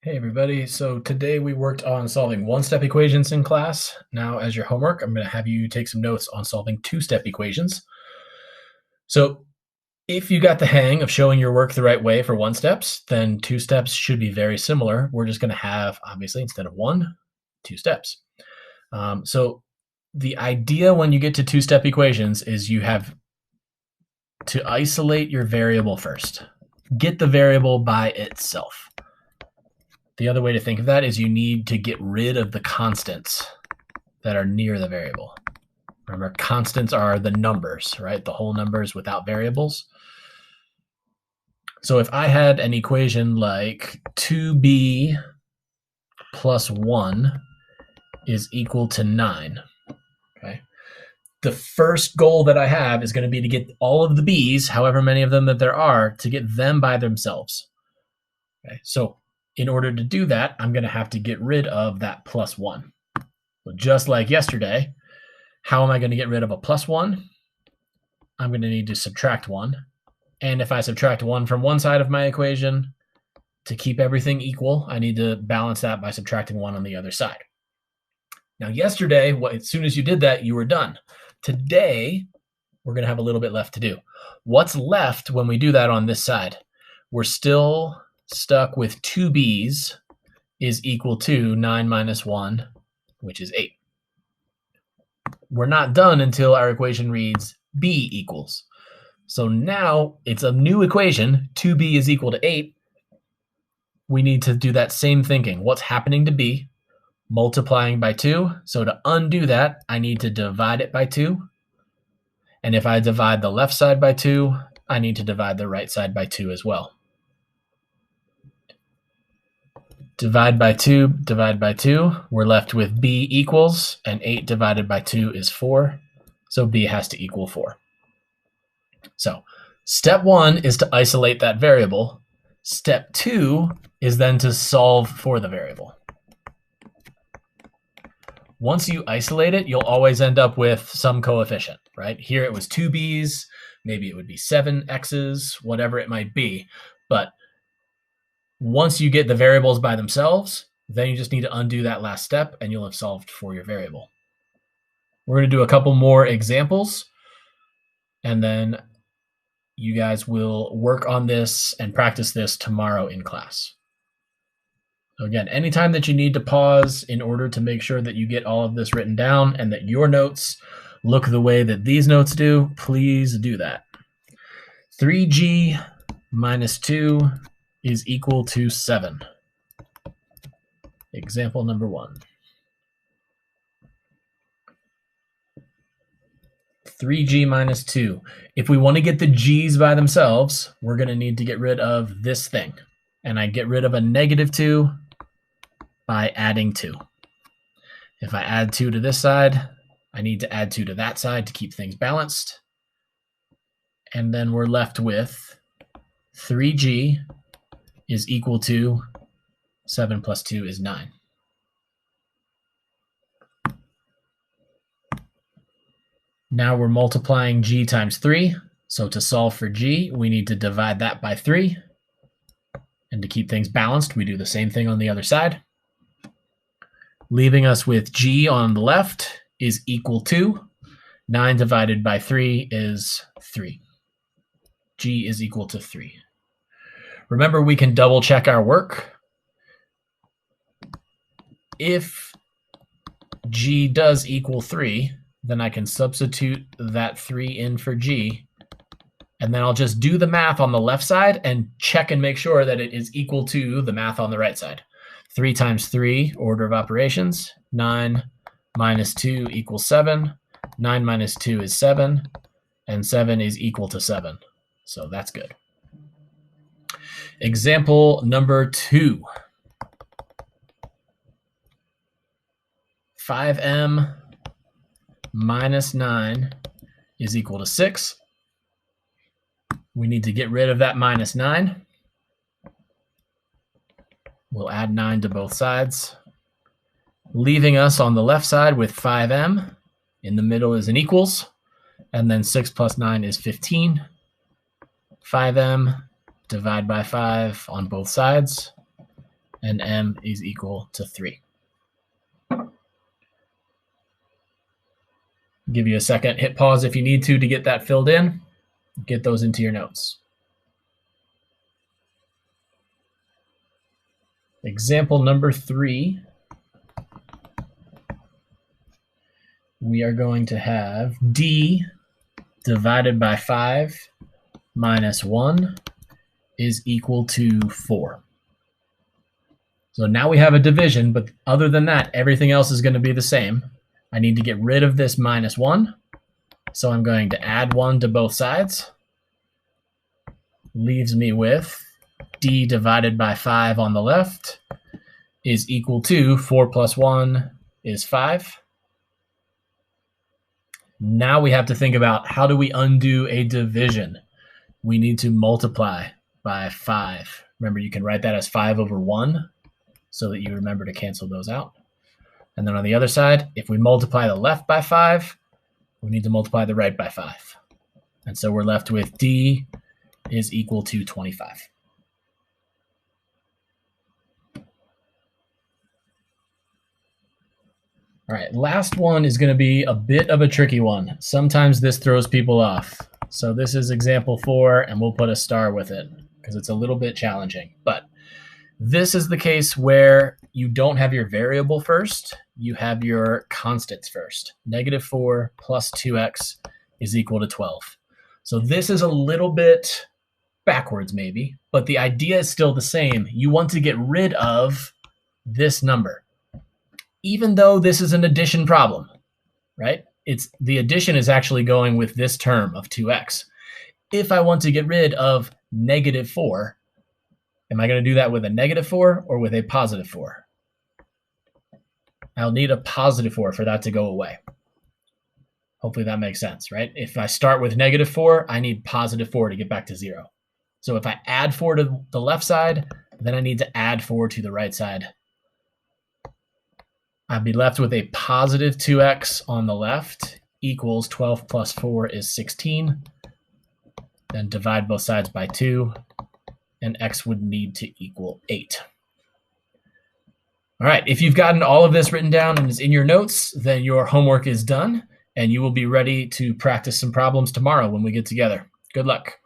Hey everybody, so today we worked on solving one-step equations in class. Now as your homework, I'm going to have you take some notes on solving two-step equations. So if you got the hang of showing your work the right way for one steps, then two steps should be very similar. We're just going to have, obviously, instead of one, two steps. So the idea when you get to two-step equations is you have to isolate your variable first. Get the variable by itself. The other way to think of that is you need to get rid of the constants that are near the variable. Remember, constants are the numbers, right? The whole numbers without variables. So if I had an equation like 2b plus 1 is equal to 9, okay? The first goal that I have is going to be to get all of the b's, however many of them that there are, to get them by themselves. Okay, so in order to do that, I'm going to have to get rid of that plus 1. Well, just like yesterday, how am I going to get rid of a plus 1? I'm going to need to subtract 1. And if I subtract 1 from one side of my equation, to keep everything equal, I need to balance that by subtracting 1 on the other side. Now, yesterday, as soon as you did that, you were done. Today, we're going to have a little bit left to do. What's left when we do that on this side? We're still stuck with 2b's is equal to 9 minus 1, which is 8. We're not done until our equation reads b equals. So now it's a new equation, 2b is equal to 8. We need to do that same thinking. What's happening to b? Multiplying by 2. So to undo that, I need to divide it by 2. And if I divide the left side by 2, I need to divide the right side by 2 as well. Divide by 2, divide by 2. We're left with b equals, and 8 divided by 2 is 4. So b has to equal 4. So step 1 is to isolate that variable. Step 2 is then to solve for the variable. Once you isolate it, you'll always end up with some coefficient, right? Here it was 2b's, maybe it would be 7x's, whatever it might be. But once you get the variables by themselves, then you just need to undo that last step and you'll have solved for your variable. We're going to do a couple more examples, and then you guys will work on this and practice this tomorrow in class. So again, anytime that you need to pause in order to make sure that you get all of this written down and that your notes look the way that these notes do, please do that. 3g minus 2 is equal to 7. Example number 1. 3g minus 2. If we want to get the g's by themselves, we're going to need to get rid of this thing. And I get rid of a negative 2 by adding 2. If I add 2 to this side, I need to add 2 to that side to keep things balanced. And then we're left with 3g is equal to 7 plus 2 is 9. Now we're multiplying g times 3. So to solve for g, we need to divide that by 3. And to keep things balanced, we do the same thing on the other side. Leaving us with g on the left is equal to 9 divided by 3 is 3. G is equal to 3. Remember, we can double check our work. If g does equal 3, then I can substitute that 3 in for g, and then I'll just do the math on the left side and check and make sure that it is equal to the math on the right side. 3 times 3, order of operations, 9 minus 2 equals 7. 9 minus 2 is 7, and 7 is equal to 7. So that's good. Example number 2. 5m minus 9 is equal to 6. We need to get rid of that minus 9. We'll add 9 to both sides, leaving us on the left side with 5m. In the middle is an equals, and then 6 plus 9 is 15. 5m, divide by 5 on both sides, and m is equal to 3. Give you a second. Hit pause if you need to get that filled in. Get those into your notes. Example number 3. We are going to have d divided by 5 minus 1 is equal to 4. So now we have a division, but other than that, everything else is going to be the same. I need to get rid of this minus 1. So I'm going to add 1 to both sides. Leaves me with d divided by 5 on the left is equal to 4 plus 1 is 5. Now we have to think about, how do we undo a division? We need to multiply by 5. Remember, you can write that as 5 over 1 so that you remember to cancel those out. And then on the other side, if we multiply the left by 5, we need to multiply the right by 5. And so we're left with d is equal to 25. All right, last one is going to be a bit of a tricky one. Sometimes this throws people off. So this is example 4, and we'll put a star with it because it's a little bit challenging. But this is the case where you don't have your variable first, you have your constants first. -4 plus 2x is equal to 12. So this is a little bit backwards maybe, but the idea is still the same. You want to get rid of this number. Even though this is an addition problem, right? The addition is actually going with this term of 2x. If I want to get rid of -4, am I going to do that with a -4 or with a +4? I'll need a +4 for that to go away. Hopefully that makes sense, right? If I start with -4, I need +4 to get back to 0. So if I add 4 to the left side, then I need to add 4 to the right side. I'd be left with a +2x on the left equals 12 plus 4 is 16. Then divide both sides by 2, and x would need to equal 8. All right, if you've gotten all of this written down and is in your notes, then your homework is done, and you will be ready to practice some problems tomorrow when we get together. Good luck.